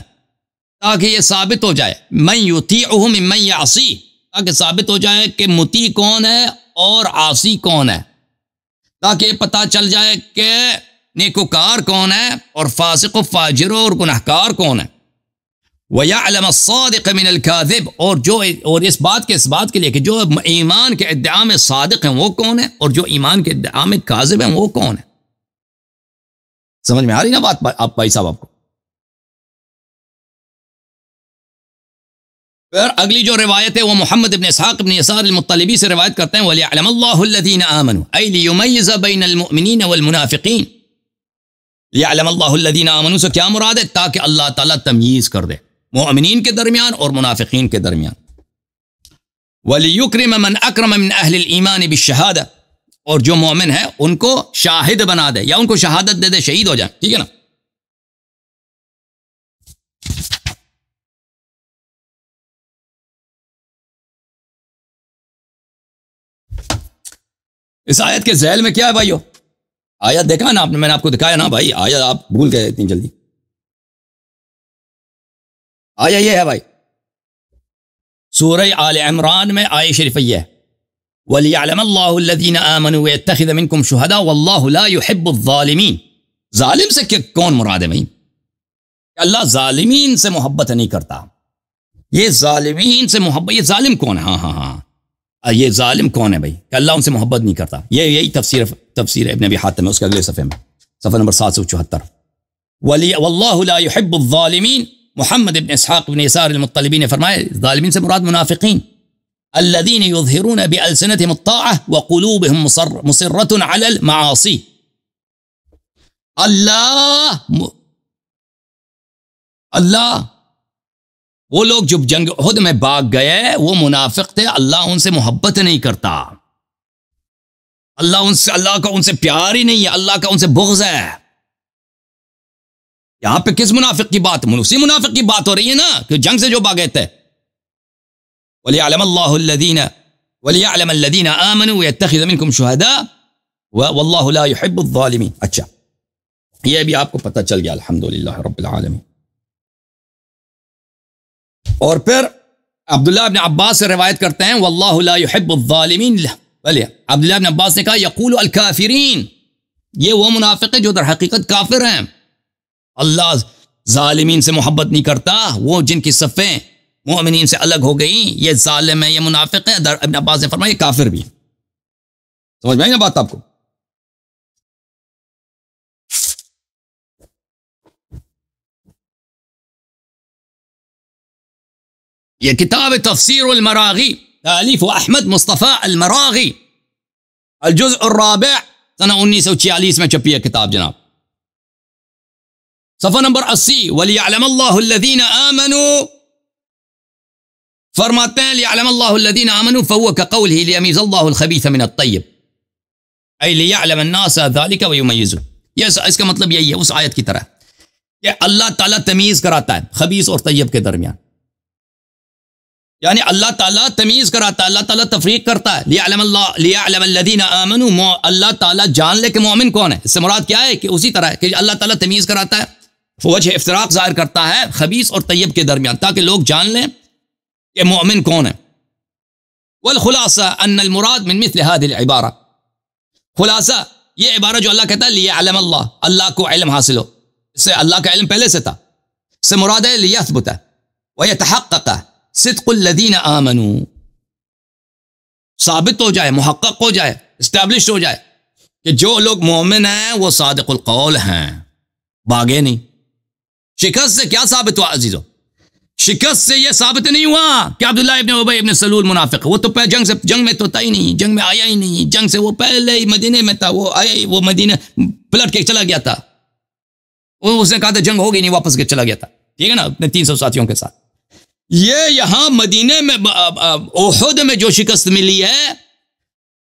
تاکہ یہ ثابت ہو جائے، مَن يُطِيعُهُ مِمَّن يَعْصِيهُ، تاکہ ثابت ہو جائے کہ مطیع کون ہے اور عاصی کون ہے، تاکہ پتہ چل جائے کہ نیکوکار کون ہے اور فاسق و فاجر اور گناہکار کون ہے۔ وَيَعْلَمَ الصَّادِقَ مِنَ الْكَاذِبِ، اور اس بات کے لیے کہ جو ایمان کے ادعا میں صادق ہیں وہ کون ہے، اور جو ایمان کے ادعا میں کاذب ہیں وہ کون ہے۔ سمجھ میں آ رہی نا بات آپ بھائی صاحب؟ آپ کو پھر اگلی جو روایت ہے وہ محمد ابن اسحاق ابن یسار المطلبی سے روایت کرتے ہیں، وَلِيَعْلَمَ اللَّهُ الَّذِينَ آمَنُوا، أَيْ لِيُمَيِّزَ بَيْنَ الْمُؤْمِنِينَ وَالْمُنَافِقِينَ۔ لِيَعْلَمَ اللَّهُ الَّذِينَ آمَنُوا سے کیا مراد ہے؟ تاکہ اللہ تعالیٰ تمییز کر دے مومنین کے درمیان اور منافقین کے درمیان۔ وَلِيُكْرِمَ مَنْ أَكْرَمَ مِنْ أَهْلِ الْإِيمَانِ بِالشَّهَادَةِ، اور جو مومن ہے ان کو شاہد بنا دے یا ان کو شہادت دے دے، شہید ہو جائیں، ٹھیک ہے نا۔ اس آیت کے ذیل میں کیا ہے بھائیو؟ آیت دیکھا نا آپ نے، میں نے آپ کو دکھایا نا بھائی، آیت آپ بھول گئے اتنی جلدی۔ آیت یہ ہے بھائی، سورہ آل عمران میں آیت شریف یہ ہے، وَلِيَعْلَمَ اللَّهُ الَّذِينَ آمَنُوا وَيَتَّخِذَ مِنْكُمْ شُهَدَاءَ وَاللَّهُ لَا يُحِبُّ الظَّالِمِينَ۔ ظالم سے کون مراد ہے بھائی؟ کہ اللہ ظالمین سے محبت نہیں کرتا۔ یہ ظالمین سے محبت، یہ ظالم کون ہے؟ ہاں یہ ظالم کون ہے بھائی کہ اللہ ان سے محبت نہیں کرتا؟ یہی تفسیر ابن ابی حاتم ہے، اس کے اگلے صفحے میں، صفحہ نمبر 774۔ وَاللَّهُ لَا يُحِبُّ الظَّالِمِينَ، محمد ابن اسحاق ابن یسار المطلبی نے فرمایا ظالمین سے مراد منافقین، الذین یظہرون بألسنتهم الطاعة وقلوبهم مصرة على المعاصی۔ اللہ وہ لوگ جو جنگ احد میں بھاگ گئے وہ منافق تھے، اللہ ان سے محبت نہیں کرتا۔ اللہ کا ان سے پیار ہی نہیں ہے، اللہ کا ان سے بغض ہے۔ یہاں پہ کس منافق کی بات؟ اسی منافق کی بات ہو رہی ہے نا کہ جنگ سے جو بھاگے تھے۔ وَلِيَعْلَمَ اللَّهُ الَّذِينَ آمَنُوا وَيَتَّخِذَ مِنكُمْ شُهَدَاءَ وَاللَّهُ لَا يُحِبُّ الظَّالِمِينَ۔ اچھا، یہ بھی آپ کو پتہ چل گیا، الحمدللہ رب العالمین۔ اور پھر عبداللہ ابن عباس سے روایت کرتے ہیں وَاللَّهُ لَا يُحِبُّ الظَّالِمِينَ۔ عبداللہ ابن عباس نے کہا یقول الکافرین، یہ وہ منافق ہے جو در حقیقت کافر ہیں، اللہ ظالمین سے محبت نہیں کرتا، وہ جن کی صفیں مومنین سے الگ ہو گئیں، یہ ظالم ہے، یہ منافق ہے۔ ابن عباس نے فرمایا یہ کافر بھی ہے۔ سمجھ میں آئی نا بات آپ کو؟ یہ کتاب تفسیر المراغی تالیف احمد مصطفیٰ المراغی، الجزء الرابع، سنہ 1946 میں چھپی ہے کتاب جناب، صفحہ نمبر 80۔ وَلِيَعْلَمَ اللَّهُ الَّذِينَ آمَنُوا، فرماتے ہیں لِيَعْلَمَ اللَّهُ الَّذِينَ آمَنُوا فَهُوَ كَقَوْلِهِ لِيَمِيزَ اللَّهُ الْخَبِيثَ مِنَ الطَّيِّبِ، أي لِيَعْلَمَ النَّاسَ ذَلِكَ وَيُمَيِّزُ۔ یہ اس کا مطلب یہی ہے اس آیت کی طرح کہ اللہ تعالیٰ تمیز کراتا ہے خبیث اور طیب کے درمیان، یعنی اللہ تعالیٰ تمیز کراتا ہے، اللہ تعالیٰ تفریق کرتا ہے۔ لِيَعْلَمَ الَّذِينَ آمَنُوا، اللہ تعالیٰ جان لے کہ مومن کون ہے۔ اس سے مراد کیا ہے کہ اسی طرح کہ اللہ تعالیٰ تمیز کراتا ہے، وجہ افتراق ظاہر کرتا ہے خبیث اور طیب کے درمیان، تاکہ لوگ جان لیں کہ مومن کون ہے۔ والخلاصہ ان المراد من مثل هذه العبارہ، خلاصہ یہ عبارہ جو اللہ کہتا ہے لِيَعْلَمَ اللہ، اللہ کو علم حاصل ہو، اس سے اللہ کا علم پہلے سے تھا، اس سے مراد ہے لِيَثْبُتَ وَيَتَحَقَّقَ صدق الذین آمنوا، ثابت ہو جائے، محقق ہو جائے، اسٹیبلش ہو جائے کہ جو لوگ مومن ہیں وہ صادق القول ہیں، باغے نہیں۔ شکست سے کیا ثابت ہوا عزیزو؟ شکست سے یہ ثابت نہیں ہوا کہ عبداللہ ابن ابی ابن سلول منافق، وہ تو جنگ میں تو تھا ہی نہیں، جنگ میں آیا ہی نہیں، جنگ سے وہ پہلے ہی مدینے میں تھا، وہ آیا ہی، وہ مدینے پلٹ کے چلا گیا تھا، اس نے کہا تھا جنگ ہوگی نہیں، واپس کے چلا گیا تھا، ٹھیک ہے نا، اپنے 300 ساتھیوں کے ساتھ۔ یہ یہاں مدینے میں احد میں جو شکست ملی ہے،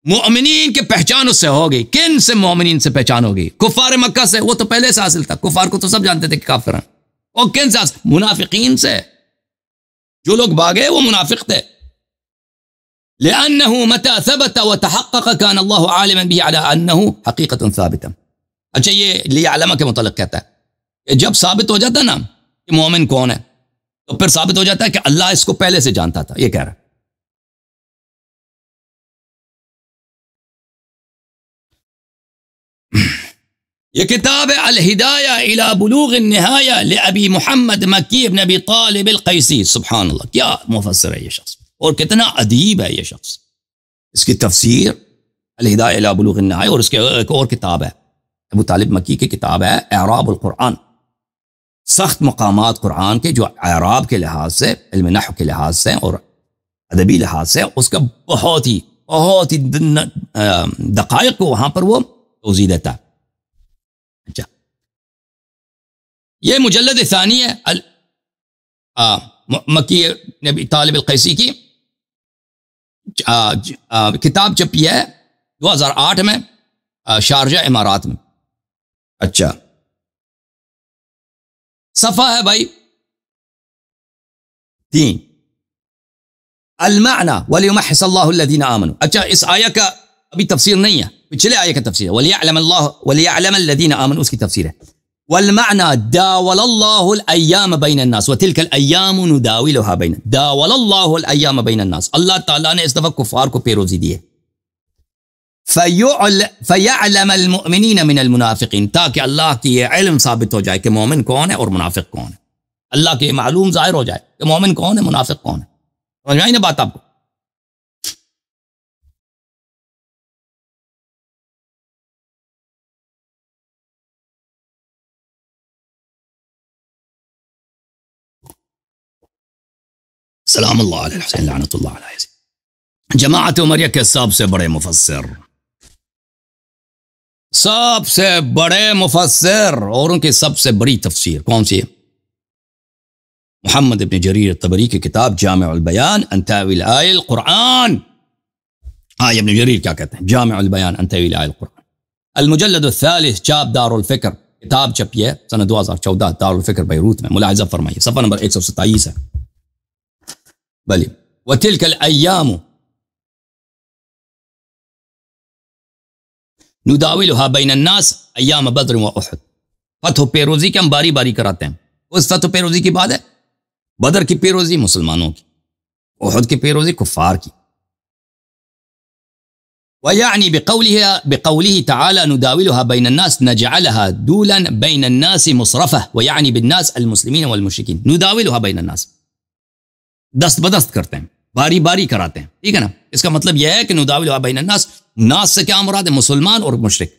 مومنین کے پہچان اس سے ہوگی۔ کن سے مومنین سے پہچان ہوگی؟ کفار مکہ سے، وہ تو پہلے سے حاصل تھا، کفار کو تو سب جانتے تھے کہ کافر ہیں۔ اور کن سے حاصل؟ منافقین سے، جو لوگ بھاگے وہ منافق تھے۔ لأنه متى ثبت وتحقق كان الله عالما به على أنه حقيقة ثابتة۔ اچھا، یہ لیعلم کے متعلق کہتا ہے کہ جب ثابت ہو جاتا نا کہ مومن کون ہے، تو پھر ثابت ہو جاتا ہے کہ اللہ اس کو پہلے سے جانتا تھا، یہ کہہ رہا ہے۔ یہ کتاب ہے الہدایہ الی بلوغ النہایہ لابی محمد مکی ابن ابی طالب القیسی۔ سبحان اللہ، کیا مفسر ہے یہ شخص، اور کتنا ادیب ہے یہ شخص۔ اس کی تفسیر الہدایہ الی بلوغ النہایہ، اور اس کے ایک اور کتاب ہے ابو طالب مکی کی کتاب ہے اعراب القرآن، سخت مقامات قرآن کے جو اعراب کے لحاظ سے، علم نحو کے لحاظ سے اور ادبی لحاظ سے اس کا بہت ہی دقائق کو وہاں پر وہ توضیح دیتا ہے۔ اچھا، یہ مجلد ثانی ہے مکی نبی طالب القیسی کی، کتاب چھپی ہے 2008 میں شارجہ امارات میں۔ اچھا، صفحہ ہے بھائی 3، المعنى وَلِيُمَحِّصَ اللَّهُ الَّذِينَ آمَنُوا۔ اچھا، اس آیہ کا ابھی تفسیر نہیں ہے، پچھلے آیہ کا تفسیر ہے، وَلِيَعْلَمَ الَّذِينَ آمَنُوا، اس کی تفسیر ہے۔ وَالْمَعْنَى دَاوَلَ اللَّهُ الْأَيَّامَ بَيْنَ النَّاسِ وَتِلْكَ الْأَيَّامُ نُدَاوِلُهَا بَيْنَ، دَاوَلَ اللَّهُ الْأَيَّامَ بَيْنَ النَّاسِ، اللہ تعالیٰ نے اس دفعہ کفار کو پیروزی دی ہے۔ فَيَعْلَمَ الْمُؤْمِنِينَ مِنَ الْمُنَافِقِينَ، تاکہ اللہ کی یہ علم ثابت ہو جائے کہ مومن کون ہے اور منافق کون ہے، اللہ کے معلوم ظاہر ہو جائے کہ مومن کون ہے، منافق کون ہے۔ سمجھ میں آئی نا بات آپ کو؟ سلام اللہ علیہ الحسین لعنت اللہ علیہ، جماعت عمریہ کے سب سے بڑے مفسر، سب سے بڑے مفسر، اور ان کی سب سے بڑی تفسیر کون سی ہے؟ محمد ابن جریر الطبری کی کتاب جامع البیان عن تاویل آیہ القرآن۔ ہاں ابن جریر کیا کہتے ہیں، جامع البیان عن تأویل آیات القرآن، المجلد الثالث، چاپ دار الفکر، کتاب چھپی ہے سنہ 2014 دار الفکر بیروت میں، ملاحظہ فرمائیے صفحہ نمبر 127 ہے۔ بلی وتلک الایام نداولها بین الناس ایام بدر و احد، فتح و پیروزی کے ہم باری باری کراتے ہیں۔ اس فتح و پیروزی کی بات ہے بدر کی پیروزی مسلمانوں کی، احد کی پیروزی کفار کی۔ وَيَعْنِي بِقَوْلِهِ تَعَالَى نُدَاوِلُهَا بَيْنَ النَّاسِ نَجْعَلَهَا دُولًا بَيْنَ النَّاسِ مُصْرَفَةً وَيَعْنِي بِالنَّاسِ الْمُسْلِمِينَ وَالْمُشْرِكِينَ، نُدَاوِلُهَا بَيْنَ النَّاسِ، دست بدست کرتے ہیں، باری باری کراتے ہیں، ٹھیک ہے نا۔ اس کا مطلب یہ ہے کہ نُدَاوِلُهَا بَيْنَ النَّاسِ، ناس سے کیا مراد ہے؟ مسلمان اور مشرک،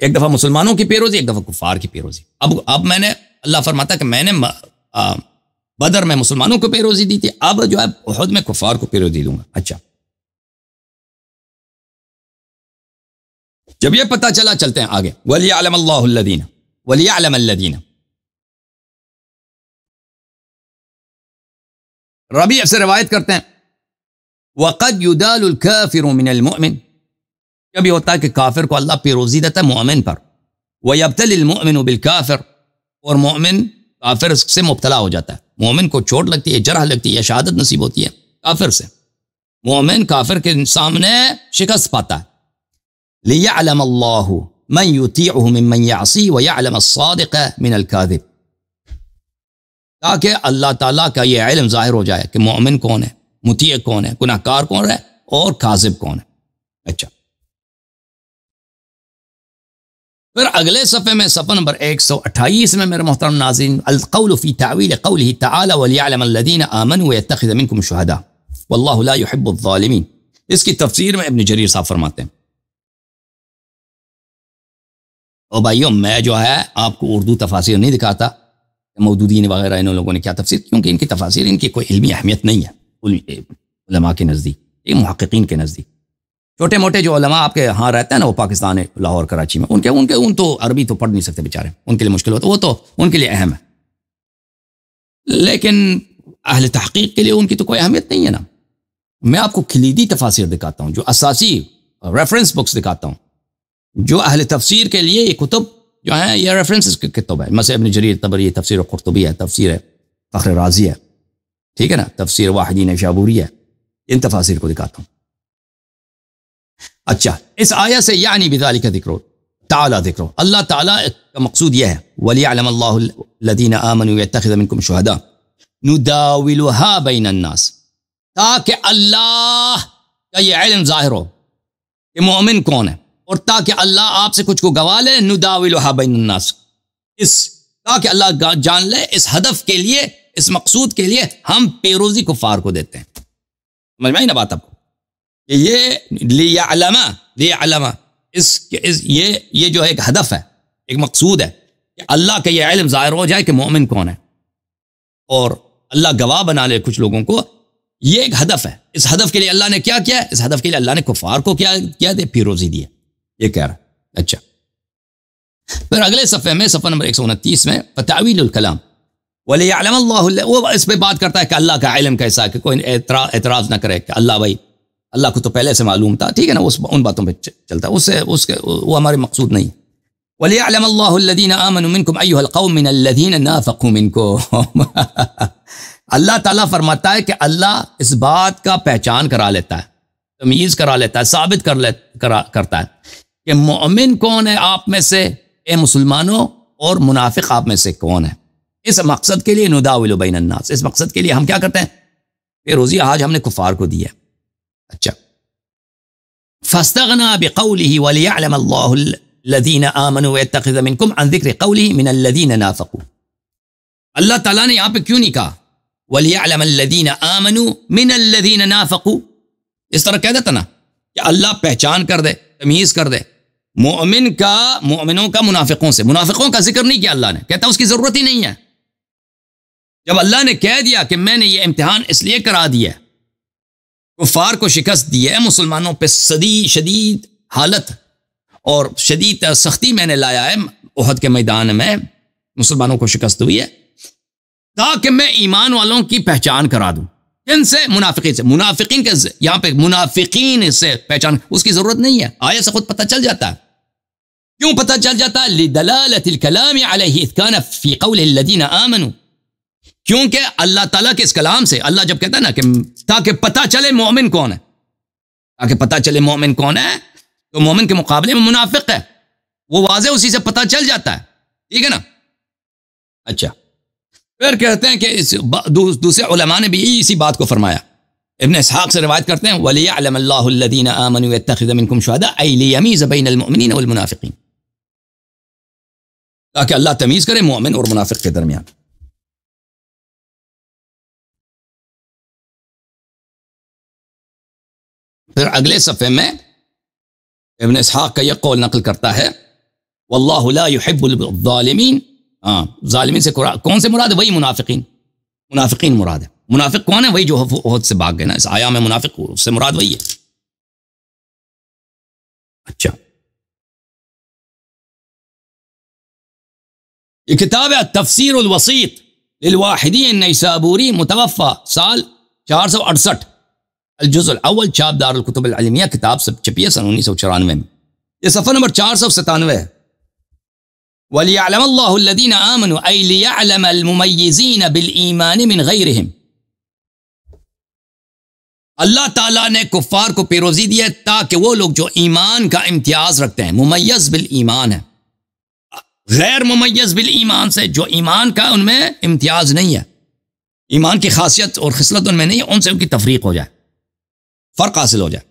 ایک دفعہ مسلمانوں کی پیروزی، ایک دفعہ کفار کی پیروزی۔ اب میں نے، اللہ فرماتا ہے کہ میں نے بدر میں مسلمانوں کو پیروزی دی تھی، اب جو ہے احد میں کفار کو پیروزی دوں گا۔ اچھا، جب یہ پتہ چلا چلتے ہیں آگے۔ وَلِيَعْلَمَ اللَّهُ الَّذِينَ، وَلِيَعْلَمَ الَّذِينَ، ربیع سے روایت کرتے ہیں وَقَدْ يُدَالُ الْكَافِرُ مِنَ الْمُؤْمِنِ، کبھی ہوتا ہے کہ کافر کو اللہ پیروزی دیتا ہے مومن پر، وَيَبْتَلِ الْمُؤْمِنُ بِالْكَافِرِ، اور مومن کافر سے مبتلا ہو جاتا ہے، مومن کو چوٹ لگتی ہے، جرح لگتی ہے یا شہادت نصیب ہوتی ہے کافر سے، مومن کافر کے سامنے شکست پاتا ہے۔ لِيَعْلَمَ اللَّهُ مَنْ يُطِيعُهُ مِمَّنْ يَعْصِي وَيَعْلَمَ الصَّادِقَ مِنَ الْكَاذِبِ، تاکہ اللہ تعالیٰ کا یہ علم ظاہر ہو جائے کہ مومن کون ہے، مطیع کون ہے، گناہ کار کون ہے، اور کاذب کون ہے۔ اچھا، پھر اگلے صفحے میں صفحہ نمبر 128 میں میرے محترم ناظرین، القول فی تعویل قوله تعالی وَلِيَعْلَمَ الَّذِينَ آمَنُوا وَيَتَّخِذَ مِنكُمْ شُهَدَاءَ وَاللَّهُ لَا يُحِبُّ الظَّالِمِينَ، اس کی تفسیر میں ابن جریر صاحب فرماتے ہیں، او بھائیوں میں جو ہے آپ کو اردو تفاسیر نہیں دکھاتا، مودودین وغیرہ ان لوگوں نے کیا تفسیر، کیونکہ ان کی تفاسیر ان کی کوئی علمی اہمیت نہیں ہے علماء کے نزدیک، محققین کے نزدیک۔ چھوٹے موٹے جو علماء آپ کے ہاں رہتے ہیں نا، وہ پاکستان ہے، لاہور کراچی میں، ان تو عربی تو پڑھ نہیں سکتے بیچارے، ان کے لیے مشکل ہوتا، وہ تو ان کے لیے اہم ہے، لیکن اہل تحقیق کے لیے ان کی تو کوئی اہمیت نہیں ہے نا۔ میں آپ کو کلیدی تفاسیر دکھاتا ہوں، جو اساسی ریفرنس بکس دکھاتا ہوں، جو اہل تفسیر کے لیے یہ کتب جو ہیں یہ ریفرنس کتب ہے، مثلا ابن جریر طبری، تفسیر قرطبی ہے، تفسیر فخر رازی ہے، ٹھیک ہے نا، تفسیر واحدین شابوری ہے، ان تفاسیر کو دکھاتا ہوں۔ اچھا، اس آیت سے یعنی بذالک ذکر تعالی، ذکر اللہ تعالیٰ کا مقصود یہ ہے، وَلِيَعْلَمَ اللَّهُ الَّذِينَ آمَنُوا وَيَتَّخِذَ مِنكُمْ شُهَدَاءَ نُدَاوِلُهَا بَيْنَ النَّاسِ، تاکہ اللہ کا یہ علم ظاہر ہو کہ مومن کون ہے، اور تاکہ اللہ آپ سے کچھ کو گوا لے، نُدَاوِلُهَا بَيْنَ النَّاسِ، تاکہ اللہ جان لے اس ہدف کے لیے، اس مقصود کے لیے ہم پیروزی کفار کو دیتے ہیں۔ سمجھ میں آئی نا بات آپ کو، کہ یہ لیعلم یہ جو ایک ہدف ہے، ایک مقصود ہے کہ اللہ کا یہ علم ظاہر ہو جائے کہ مومن کون ہے، اور اللہ گواہ بنا لے کچھ لوگوں کو، یہ ایک ہدف ہے۔ اس ہدف کے لیے اللہ نے کیا کیا ہے؟ اس ہدف کے لیے اللہ نے کفار کو کیا دے؟ پیروزی دی ہے، یہ کہہ رہا ہے۔ اچھا، پھر اگلے صفحے میں صفحہ نمبر 129 میں فتاویل الکلام وَلِيَعْلَمَ اللَّهُ، وہ اس پہ بات کرتا ہے کہ اللہ کا علم کیسا ہے، کہ کوئی اعتراض نہ کرے کہ اللہ بھائی، اللہ کو تو پہلے سے معلوم تھا، ٹھیک ہے نا، ان باتوں پہ چلتا ہے، وہ ہمارے مقصود نہیں۔ وَلِيَعْلَمَ اللَّهُ الَّذِينَ آمَنُوا مِنكُمْ أَيُّهَا الْقَوْمُ مِنَ الَّذِينَ نَافَقُوا مِنكُمْ، اللہ تعالیٰ فرماتا ہے کہ اللہ اس بات کا پہچان کرا لیتا ہے، تمیز کرا لیتا ہے، ثابت کرتا ہے کہ مومن کون ہے آپ میں سے، اے مسلمانوں، اور منافق آپ میں سے کون ہے۔ اس مقصد کے لیے نداول بین الناس، اس مقصد کے لیے ہم کیا کرتے ہیں؟ پیروزی آج ہم نے کفار کو دی ہے۔ اچھا، فاستغنا بقوله وليعلم الله الذين آمنوا ويتخذ منكم عن ذکر قوله من الذين نافقوا، اللہ تعالیٰ نے یہاں پہ کیوں نہیں کہا وَلِيَعْلَمَ الَّذِينَ آمَنُوا مِنَ الَّذِينَ نَافَقُوا؟ اس طرح کہہ دیتا نا کہ اللہ پہچان کر دے، تمیز کر دے مومنوں کا منافقوں سے۔ منافقوں کا ذکر نہیں کیا اللہ نے، کہتا اس کی ضرورت ہی نہیں ہے۔ جب اللہ نے کہہ دیا کہ میں نے یہ امتحان اس لیے کرا دیا ہے، کفار کو شکست دی ہے، مسلمانوں پہ شدید حالت اور شدید سختی میں نے لایا ہے، احد کے میدان میں مسلمانوں کو شکست ہوئی ہے، تاکہ میں ایمان والوں کی پہچان کرا دوں، کن سے؟ منافقین سے. منافقین کے یہاں پہ منافقین سے پہچان اس کی ضرورت نہیں ہے، آیت سے خود پتہ چل جاتا ہے. کیوں پتہ چل جاتا ہے؟ لدلالت الکلام علیہ اذ کان فی قول الذین آمنوا، کیونکہ اللہ تعالیٰ کے اس کلام سے اللہ جب کہتا ہے نا کہ تاکہ پتہ چلے مومن کون ہے، تاکہ پتہ چلے مومن کون ہے، تو مومن کے مقابلے میں منافق ہے، وہ واضح اسی سے پتہ چل جاتا ہے. ٹھیک ہے نا؟ اچھا، پھر کہتے ہیں کہ دوسرے علماء نے بھی اسی بات کو فرمایا. ابن اسحاق سے روایت کرتے ہیں وَلِيَعْلَمَ اللَّهُ الَّذِينَ آمَنُوا وَيَتَّخِذَ مِنكُمْ شُهَدَاءَ أَيْ لِيَمِيزَ بَيْنَ الْمُؤْمِنِينَ وَالْمُنَافِقِينَ، تاکہ اللہ تمیز کرے مومن اور منافق کے درمیان. پھر اگلے صفحے میں ابن اسحاق کا یہ قول نقل کرتا ہے واللہ لا يحب الظالمین. ظالمین سے کون سے مراد ہے؟ وہی منافقین مراد ہے. منافق کون ہے؟ وہی جو احد سے بھاگ گئے نا، اس آیا میں منافق اس سے مراد وہی ہے. اچھا، یہ کتاب ہے تفسیر الوسیط للواحدی النیسابوری، متوفى سال 468، الجزء الاول، چھاپ دار الکتب العلمیہ، کتاب سب چھپی ہے سن 1994 میں. یہ صفحہ نمبر 497 ہے. وَلِيَعْلَمَ اللَّهُ الَّذِينَ آمَنُوا أَيْ لِيَعْلَمَ الْمُمَيِّزِينَ بِالْإِيمَانِ مِنْ غَيْرِهِمْ. اللہ تعالیٰ نے کفار کو پیروزی دی ہے تاکہ وہ لوگ جو ایمان کا امتیاز رکھتے ہیں، ممیز بالایمان ہے، غیر ممیز بالایمان سے جو ایمان کا ان میں امتیاز نہیں ہے، ایمان کی خاصیت اور خصلت ان میں نہیں ہے، ان سے ان کی تفریق ہو جائے، فرق حاصل ہو جائے.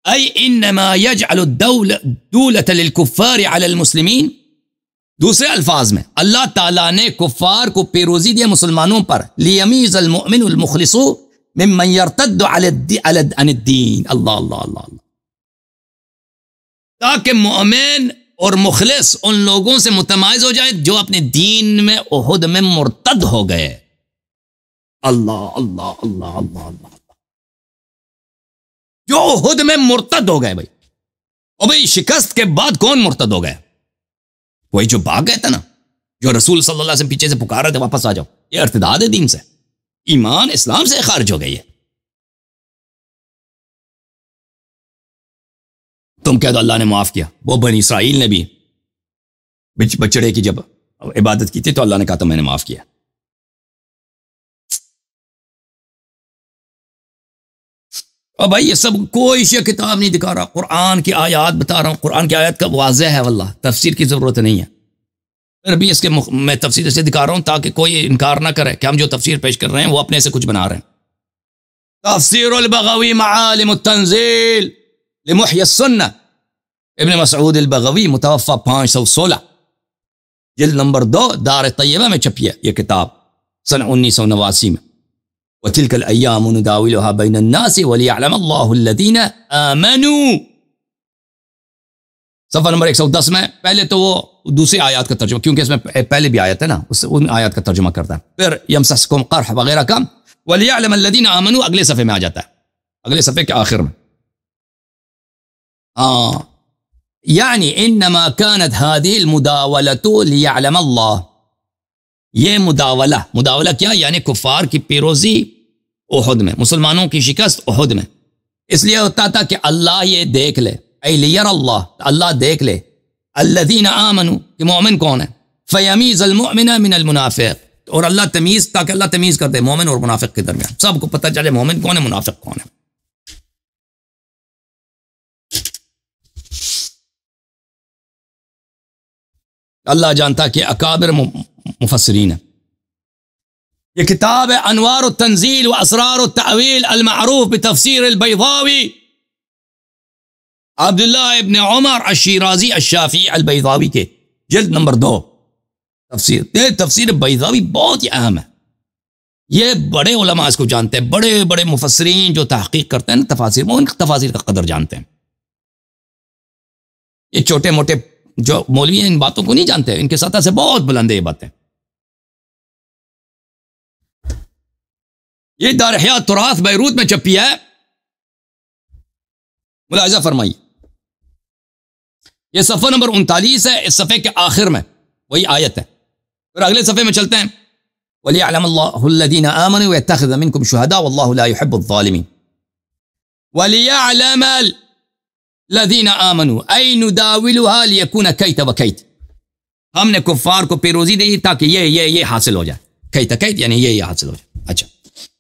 ای انما یجعل الدولۃ للکفار علی المسلمین. دوسرے الفاظ میں اللہ تعالیٰ نے کفار کو پیروزی دی مسلمانوں پر، لیمیز المؤمن المخلص ممن یرتد عن الدین. اللہ اللہ اللہ اللہ، تاکہ مومن اور مخلص ان لوگوں سے متمائز ہو جائے جو اپنے دین میں احد میں مرتد ہو گئے. اللہ اللہ اللہ اللہ اللہ، جو احد میں مرتد ہو گئے. بھائی اور بھائی شکست کے بعد کون مرتد ہو گئے؟ وہی جو بھاگ گئے تھے نا، جو رسول صلی اللہ علیہ وسلم پیچھے سے پکار رہے تھے واپس آ جاؤ. یہ ارتداد ہے دین سے، ایمان اسلام سے خارج ہو گئی ہے. تم کہہ دو اللہ نے معاف کیا. وہ بنی اسرائیل نے بھی بچڑے کی جب عبادت کی تھی تو اللہ نے کہا تو میں نے معاف کیا. اور بھائی یہ سب کوئی شیعہ کتاب نہیں دکھا رہا، قرآن کی آیات بتا رہا ہوں. قرآن کی آیات کا واضح ہے، واللہ تفسیر کی ضرورت نہیں ہے. پھر ابھی اس کے میں تفسیر سے دکھا رہا ہوں تاکہ کوئی انکار نہ کرے کہ ہم جو تفسیر پیش کر رہے ہیں وہ اپنے سے کچھ بنا رہے ہیں. تفسیر البغوی معالم التنزیل لمحی السنہ، ابن مسعود البغوی، متوفى 516، جلد نمبر 2، دار طیبہ میں چھپی ہے یہ کتاب سن 1989 میں. وَتِلْكَ الْأَيَّامُ نُدَاوِلُهَا بَيْنَ النَّاسِ وَلِيَعْلَمَ اللَّهُ الَّذِينَ آمَنُوا. صفحہ نمبر 110 میں پہلے تو وہ دوسری آیات کا ترجمہ، کیونکہ اس میں پہلے بھی آیت ہے نا، اس ان آیات کا ترجمہ کرتا ہے. پھر يَمْسَسْكُمْ قَرْحٌ وغیرہ کا وَلِيَعْلَمَ الَّذِينَ آمَنُوا اگلے صفحے میں آ جاتا ہے، اگلے صفحے کے آخر میں. یعنی انما كانت هذه المداولة ليعلم الله. یہ مداولہ کیا؟ یعنی کفار کی پیروزی احد میں، مسلمانوں کی شکست احد میں، اس لیے ہوتا تھا کہ اللہ یہ دیکھ لے، اے لیر اللہ، اللہ دیکھ لے الذین آمنوا کہ مومن کون ہے، فیمیز المؤمن من المنافق، اور اللہ تمیز، تاکہ اللہ تمیز کر دے مومن اور منافق کے درمیان، سب کو پتہ چلے مومن کون ہے منافق کون ہے. اللہ جانتا کہ اکابر مفسرین ہے. یہ کتاب ہے انوار التنزیل و اسرار التعویل المعروف بتفسیر البیضاوی، عبداللہ ابن عمر الشیرازی الشافعی البیضاوی کے، جلد نمبر 2. تفسیر بیضاوی بہت ہی اہم ہے. یہ بڑے علماء اس کو جانتے ہیں، بڑے بڑے مفسرین جو تحقیق کرتے ہیں تفاسیر میں، ان تفاسیر کا قدر جانتے ہیں. یہ چھوٹے موٹے جو مولوی ہیں ان باتوں کو نہیں جانتے، ان کے سطح سے بہت بلند ہے یہ باتیں. یہ دار احیاء تراث بیروت میں چھپی ہے، ملاحظہ فرمائیے. یہ صفحہ نمبر 39 ہے، اس صفحے کے آخر میں وہی آیت ہے. پھر اگلے صفحے میں چلتے ہیں. وَلِيَعْلَمَ اللَّهُ الَّذِينَ آمَنُوا وَيَتَّخِذَ مِنكُمْ شُهَدَاءَ وَاللَّهُ لَا يُحِبُّ الظَّالِمِينَ وَلِيَعْلَمَ الَّذِينَ آمَنُوا أَيْ نُدَاوِلُهَا لِيَكُونَ كَيْتَ وَكَيْتَ. ہم نے کفار کو پیروزی دی تاکہ یہ حاصل ہو جائے. کیت کیت یعنی یہ حاصل ہو جائے. اچھا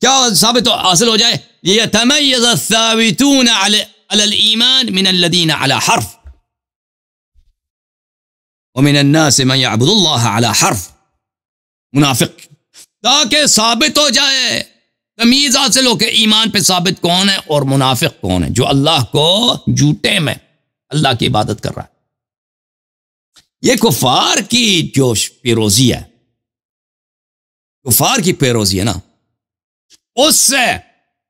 کیا ثابت حاصل ہو جائے؟ لِيَتَمَيَّزَ الثَّابِتُونَ عَلَى الْإِيمَانِ مِنَ الَّذِينَ عَلَى حَرْفٍ وَمِنَ النَّاسِ مَن يَعْبُدُ اللَّهَ عَلَى حَرْفٍ. منافق تاکہ ثابت ہو جائے، تمیز حاصل ہو کہ ایمان پہ ثابت کون ہے اور منافق کون ہے جو اللہ کو جھوٹے میں اللہ کی عبادت کر رہا ہے. یہ کفار کی جو پیروزی ہے، کفار کی پیروزی ہے نا، اس سے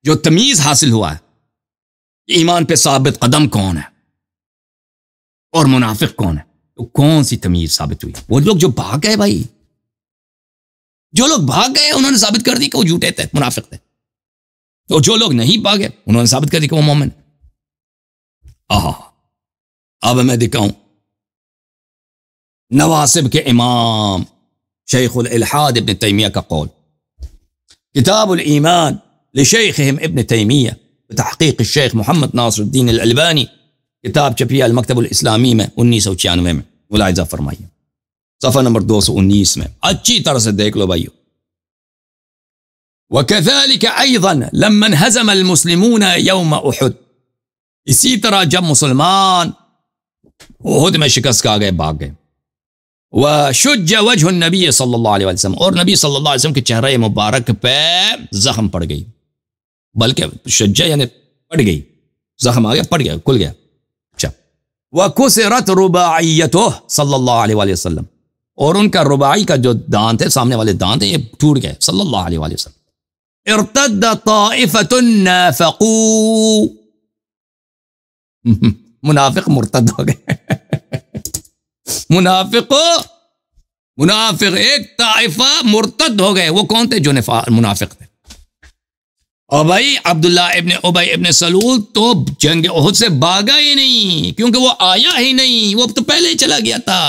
جو تمیز حاصل ہوا ہے ایمان پہ ثابت قدم کون ہے اور منافق کون ہے، تو کون سی تمیز ثابت ہوئی؟ وہ لوگ جو بھاگ گئے بھائی، جو لوگ بھاگ گئے انہوں نے ثابت کر دی کہ وہ جھوٹے تھے، منافق تھے. تو جو لوگ نہیں بھاگے انہوں نے ثابت کر دی کہ وہ مومن. اب میں دکھاؤں نواسب کے امام شیخ الالحاد ابن تیمیہ کا قول. کتاب الایمان لشیخہم ابن تیمیہ بتحقیق الشیخ محمد ناصر الدین الالبانی، کتاب چھپی المکتب الاسلامی میں 1996 میں، ملاحظہ فرمائیے صفحہ نمبر 219 میں، اچھی طرح سے دیکھ لو بھائیو. وَكَذَلِكَ أَيْضًا لَمَّا انْهَزَمَ الْمُسْلِمُونَ يَوْمَ أُحُدٍ. اسی طرح جب مسلمان احد میں شکست کھا گئے، بھاگ گئے. وَشُجَّ وَجْهُ النَّبِيِّ صلی اللہ علیہ وسلم، اور نبی صلی اللہ علیہ وسلم کے چہرے مبارک پہ زخم پڑ گئی، بلکہ شجہ یعنی پڑ گئی، زخم آ گیا، پڑ گیا، کھل گیا. اچھا وَكُسِرَتْ رُبَاعِيَّتُهُ صلی اللہ علیہ وسلم، اور ان کا رباعی کا جو دانت ہے، سامنے والے دانت ہیں، یہ ٹوٹ گئے صلی اللہ علیہ وسلم. ارتد طائفة نافقوا، منافق مرتد ہو گئے. منافق ایک طائفہ مرتد ہو گئے. وہ کون تھے؟ جو منافق تھے. اور بھائی عبداللہ ابن ابی ابن سلول تو جنگ احد سے بھاگا ہی نہیں، کیونکہ وہ آیا ہی نہیں، وہ تو پہلے ہی چلا گیا تھا.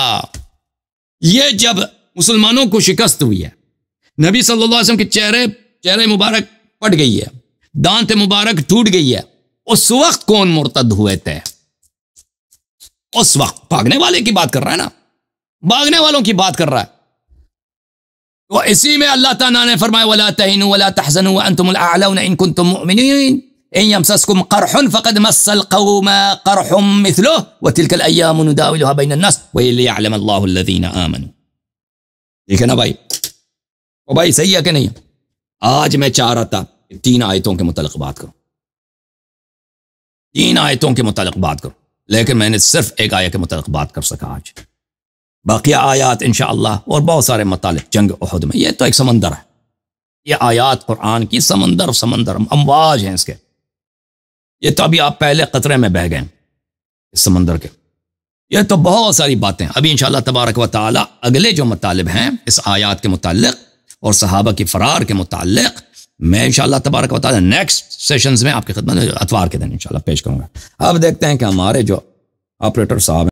یہ جب مسلمانوں کو شکست ہوئی ہے، نبی صلی اللہ علیہ وسلم کے چہرے مبارک پٹ گئی ہے، دانت مبارک ٹوٹ گئی ہے، اس وقت کون مرتد ہوئے تھے؟ اس وقت بھاگنے والے کی بات کر رہا ہے نا، بھاگنے والوں کی بات کر رہا ہے. تو اسی میں اللہ تعالیٰ نے فرمایا وَلَا تَهِنُوا وَلَا تَحْزَنُوا وَأَنْتُمُ الْأَعْلَوْنَ إِن كُنتُم مُؤْمِنِينَ إِن يَمْسَسْكُمْ قَرْحٌ فَقَدْ مَسَّ الْقَوْمَ قَرْحٌ مِثْلُهُ وَتِلْكَ الْأَيَّامُ نُدَاوِلُهَا بَيْنَ النَّاسِ وَلِيَعْلَمَ اللَّهُ الَّذِينَ آمَنُوا. ٹھیک ہے نا بھائی؟ او بھائی صحیح ہے کہ نہیں؟ آج میں چاہ رہا تھا کہ 3 آیتوں کے متعلق بات کروں، 3 آیتوں کے متعلق بات کروں، لیکن میں نے صرف ایک آیت کے متعلق بات کر سکا آج. باقی آیات انشاءاللہ اور بہت سارے متعلق جنگ احد میں. یہ تو ایک سمندر ہے، یہ آیات قرآن کی سمندر امواج ہیں اس کے. یہ تو ابھی آپ پہلے قطرے میں بہ گئے اس سمندر کے. یہ تو بہت ساری باتیں ابھی انشاءاللہ تبارک و تعالی اگلے جو مطالب ہیں اس آیات کے متعلق اور صحابہ کی فرار کے متعلق میں انشاءاللہ تبارک و تعالی نیکسٹ سیشنز میں آپ کی خدمت اتوار کے دن انشاءاللہ پیش کروں گا. اب دیکھتے ہیں کہ ہمارے جو آپریٹر صاحب